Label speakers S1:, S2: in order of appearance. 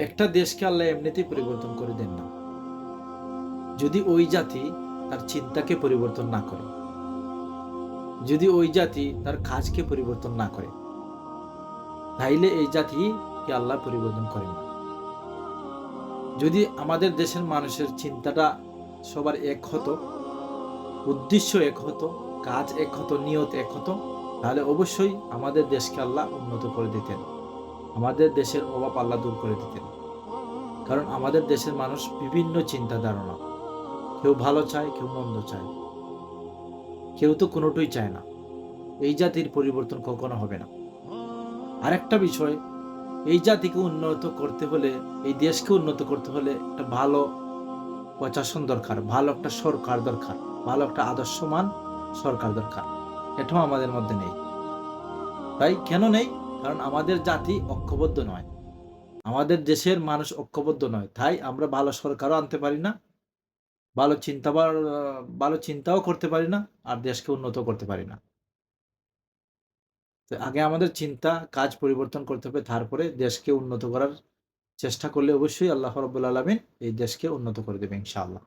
S1: একটা দেশকে আল্লাহ এমনিতেই পরিবর্তন করে দেন না, যদি ওই জাতি তার চিন্তাকে পরিবর্তন না করে, যদি ওই জাতি তার কাজকে পরিবর্তন না করে, তাইলে এই জাতিকে আল্লাহ পরিবর্তন করেন না। যদি আমাদের দেশের মানুষের চিন্তাটা সবার এক হতো, উদ্দেশ্য এক হতো, কাজ এক হতো, নিয়ত এক হতো, তাহলে অবশ্যই আমাদের দেশকে আল্লাহ উন্নত করে দিতেন, আমাদের দেশের অভাব আল্লাহ দূর করে দিতেন। কারণ আমাদের দেশের মানুষ বিভিন্ন চিন্তা ধারণা, কেউ ভালো চায়, কেউ মন্দ চায়, কেউ তো কোনোটাই চায় না। এই জাতির পরিবর্তন কখনো হবে না। আরেকটা বিষয়, এই জাতিকে উন্নত করতে হলে, এই দেশকে উন্নত করতে হলে একটা ভালো প্রশাসন দরকার, ভালো একটা সরকার দরকার, ভালো একটা আদর্শমান সরকার দরকার। এটাও আমাদের মধ্যে নেই। তাই কেন নেই? কারণ আমাদের জাতি ঐক্যবদ্ধ নয়, আমাদের দেশের মানুষ ঐক্যবদ্ধ নয়। তাই আমরা ভালো সরকারও আনতে পারি না, ভালো ভালো চিন্তাও করতে পারি না, আর দেশকে উন্নত করতে পারি না। তো আগে আমাদের চিন্তা, কাজ পরিবর্তন করতে হবে, তারপরে দেশকে উন্নত করার চেষ্টা করলে অবশ্যই আল্লাহ রাব্বুল আলামিন এই দেশকে উন্নত করে দেবে ইনশাআল্লাহ।